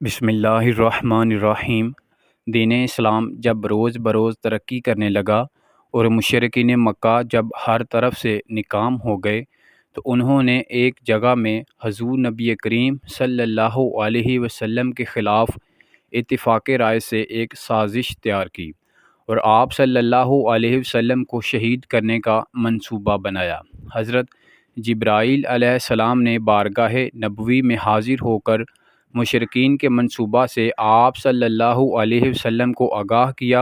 بسم اللہ الرحمن الرحیم۔ دین اسلام جب روز بروز ترقی کرنے لگا اور مشرکین مکہ جب ہر طرف سے ناکام ہو گئے تو انہوں نے ایک جگہ میں حضور نبی کریم صلی اللہ علیہ وسلم کے خلاف اتفاق رائے سے ایک سازش تیار کی اور آپ صلی اللہ علیہ وسلم کو شہید کرنے کا منصوبہ بنایا۔ حضرت جبرائیل علیہ السلام نے بارگاہ نبوی میں حاضر ہو کر مشرکین کے منصوبہ سے آپ صلی اللہ علیہ وسلم کو آگاہ کیا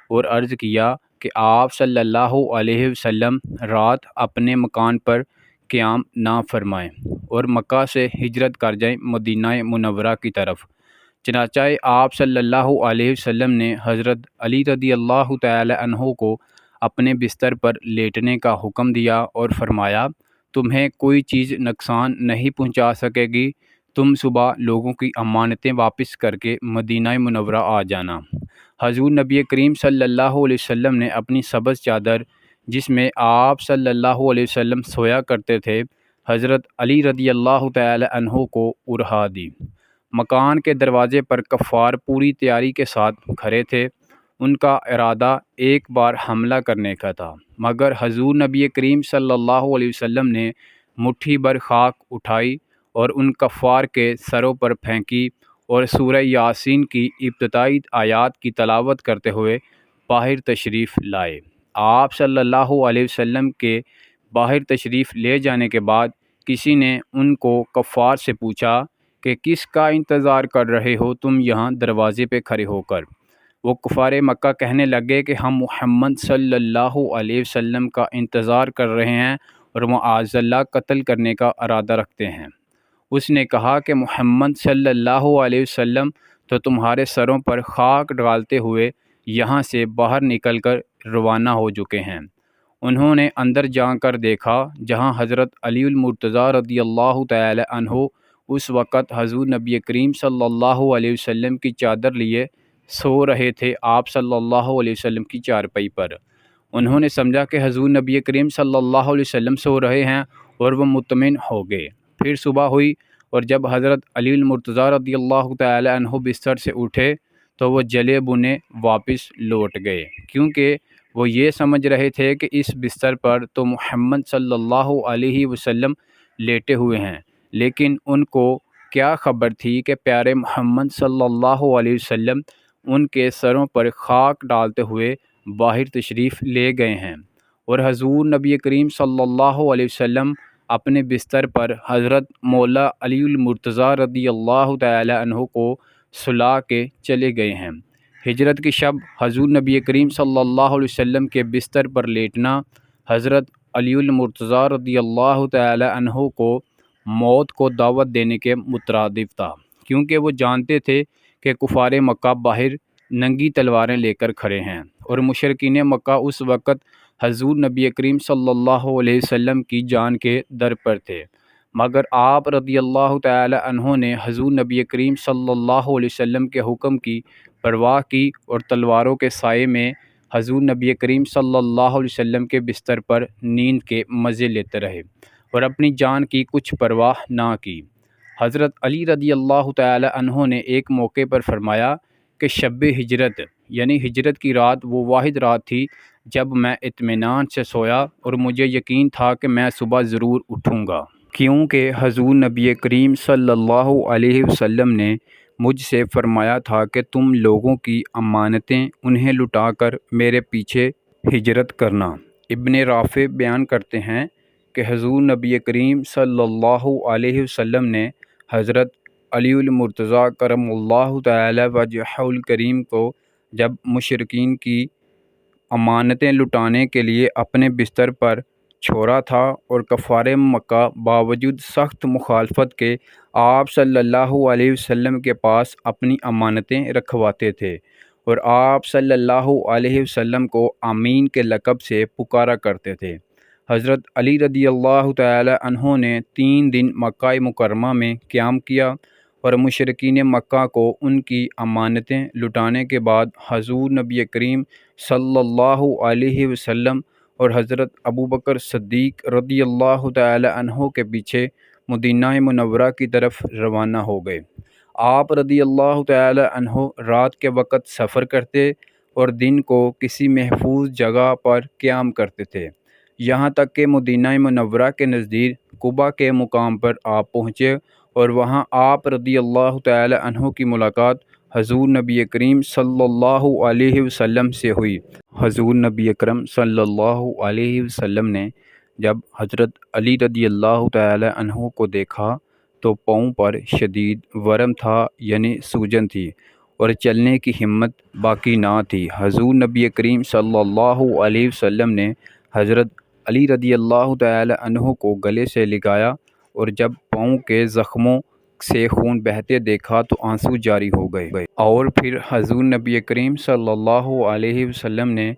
اور عرض کیا کہ آپ صلی اللہ علیہ وسلم رات اپنے مکان پر قیام نہ فرمائیں اور مکہ سے ہجرت کر جائیں مدینہ منورہ کی طرف۔ چنانچہ آپ صلی اللہ علیہ وسلم نے حضرت علی رضی اللہ تعالی عنہ کو اپنے بستر پر لیٹنے کا حکم دیا اور فرمایا، تمہیں کوئی چیز نقصان نہیں پہنچا سکے گی، تم صبح لوگوں کی امانتیں واپس کر کے مدینہ منورہ آ جانا۔ حضور نبی کریم صلی اللہ علیہ وسلم نے اپنی سبز چادر جس میں آپ صلی اللہ علیہ وسلم سویا کرتے تھے حضرت علی رضی اللہ تعالی عنہ کو اڑا دی۔ مکان کے دروازے پر کفار پوری تیاری کے ساتھ کھڑے تھے۔ ان کا ارادہ ایک بار حملہ کرنے کا تھا، مگر حضور نبی کریم صلی اللہ علیہ وسلم نے مٹھی بھر خاک اٹھائی اور ان کفار کے سروں پر پھینکی اور سورہ یاسین کی ابتدائی آیات کی تلاوت کرتے ہوئے باہر تشریف لائے۔ آپ صلی اللہ علیہ وسلم کے باہر تشریف لے جانے کے بعد کسی نے ان کو کفار سے پوچھا کہ کس کا انتظار کر رہے ہو تم یہاں دروازے پہ کھڑے ہو کر؟ وہ کفار مکہ کہنے لگے کہ ہم محمد صلی اللہ علیہ وسلم کا انتظار کر رہے ہیں اور معاذ اللہ قتل کرنے کا ارادہ رکھتے ہیں۔ اس نے کہا کہ محمد صلی اللہ علیہ وسلم تو تمہارے سروں پر خاک ڈالتے ہوئے یہاں سے باہر نکل کر روانہ ہو چکے ہیں۔ انہوں نے اندر جا کر دیکھا جہاں حضرت علی المرتضیٰ رضی اللہ تعالی عنہ اس وقت حضور نبی کریم صلی اللہ علیہ وسلم کی چادر لیے سو رہے تھے، آپ صلی اللہ علیہ وسلم کی چارپائی پر۔ انہوں نے سمجھا کہ حضور نبی کریم صلی اللہ علیہ وسلم سو رہے ہیں اور وہ مطمئن ہو گئے۔ پھر صبح ہوئی اور جب حضرت علی المرتضیٰ رضی اللہ تعالی عنہ بستر سے اٹھے تو وہ جلے بنے واپس لوٹ گئے، کیونکہ وہ یہ سمجھ رہے تھے کہ اس بستر پر تو محمد صلی اللہ علیہ وسلم لیٹے ہوئے ہیں، لیکن ان کو کیا خبر تھی کہ پیارے محمد صلی اللہ علیہ وسلم ان کے سروں پر خاک ڈالتے ہوئے باہر تشریف لے گئے ہیں اور حضور نبی کریم صلی اللہ علیہ وسلم اپنے بستر پر حضرت مولا علی المرتضیٰ رضی اللہ تعالی عنہ کو سلا کے چلے گئے ہیں۔ ہجرت کی شب حضور نبی کریم صلی اللہ علیہ وسلم کے بستر پر لیٹنا حضرت علی المرتضیٰ رضی اللہ تعالی عنہ کو موت کو دعوت دینے کے مترادف تھا، کیونکہ وہ جانتے تھے کہ کفار مکہ باہر ننگی تلواریں لے کر کھڑے ہیں اور مشرکین مکہ اس وقت حضور نبی کریم صلی اللہ علیہ وسلم کی جان کے در پر تھے، مگر آپ رضی اللہ تعالی عنہ نے حضور نبی کریم صلی اللہ علیہ وسلم کے حکم کی پرواہ کی اور تلواروں کے سائے میں حضور نبی کریم صلی اللہ علیہ وسلم کے بستر پر نیند کے مزے لیتے رہے اور اپنی جان کی کچھ پرواہ نہ کی۔ حضرت علی رضی اللہ تعالی عنہ نے ایک موقع پر فرمایا کہ شب ہجرت یعنی ہجرت کی رات وہ واحد رات تھی جب میں اطمینان سے سویا اور مجھے یقین تھا کہ میں صبح ضرور اٹھوں گا، کیونکہ حضور نبی کریم صلی اللہ علیہ وسلم نے مجھ سے فرمایا تھا کہ تم لوگوں کی امانتیں انہیں لٹا کر میرے پیچھے ہجرت کرنا۔ ابن رافع بیان کرتے ہیں کہ حضور نبی کریم صلی اللہ علیہ وسلم نے حضرت علی المرتضیٰ کرم اللہ تعالی وجہہ الکریم کو جب مشرکین کی امانتیں لٹانے کے لیے اپنے بستر پر چھوڑا تھا اور کفار مکہ باوجود سخت مخالفت کے آپ صلی اللہ علیہ وسلم کے پاس اپنی امانتیں رکھواتے تھے اور آپ صلی اللہ علیہ وسلم کو آمین کے لقب سے پکارا کرتے تھے۔ حضرت علی رضی اللہ تعالی عنہ نے 3 دن مکہ مکرمہ میں قیام کیا اور مشرکین مکہ کو ان کی امانتیں لٹانے کے بعد حضور نبی کریم صلی اللہ علیہ وسلم اور حضرت ابوبکر صدیق رضی اللہ تعالی عنہ کے پیچھے مدینہ منورہ کی طرف روانہ ہو گئے۔ آپ رضی اللہ تعالی عنہ رات کے وقت سفر کرتے اور دن کو کسی محفوظ جگہ پر قیام کرتے تھے، یہاں تک کہ مدینہ منورہ کے نزدیک قباء کے مقام پر آپ پہنچے اور وہاں آپ رضی اللہ تعالی عنہ کی ملاقات حضور نبی کریم صلی اللہ علیہ وسلم سے ہوئی۔ حضور نبی اکرم صلی اللہ علیہ وسلم نے جب حضرت علی رضی اللہ تعالی عنہ کو دیکھا تو پاؤں پر شدید ورم تھا، یعنی سوجن تھی، اور چلنے کی ہمت باقی نہ تھی۔ حضور نبی کریم صلی اللہ علیہ وسلم نے حضرت علی رضی اللہ تعالی عنہ کو گلے سے لگایا اور جب پاؤں کے زخموں سے خون بہتے دیکھا تو آنسو جاری ہو گئے، اور پھر حضور نبی کریم صلی اللہ علیہ وسلم نے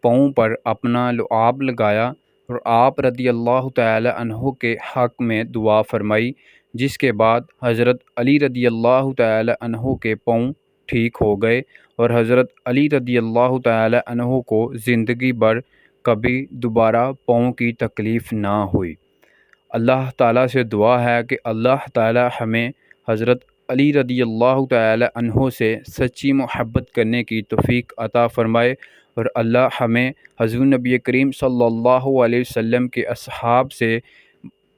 پاؤں پر اپنا لعاب لگایا اور آپ رضی اللہ تعالی عنہ کے حق میں دعا فرمائی، جس کے بعد حضرت علی رضی اللہ تعالی عنہ کے پاؤں ٹھیک ہو گئے اور حضرت علی رضی اللہ تعالی عنہ کو زندگی بھر کبھی دوبارہ پاؤں کی تکلیف نہ ہوئی۔ اللہ تعالیٰ سے دعا ہے کہ اللہ تعالیٰ ہمیں حضرت علی رضی اللہ تعالی عنہ سے سچی محبت کرنے کی توفیق عطا فرمائے، اور اللہ ہمیں حضور نبی کریم صلی اللہ علیہ وسلم کے اصحاب سے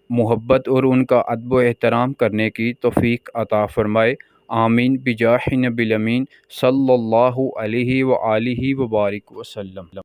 محبت اور ان کا ادب و احترام کرنے کی توفیق عطا فرمائے۔ آمین بجاہ نبی الامین صلی اللہ علیہ وآلہ وبارک وسلم۔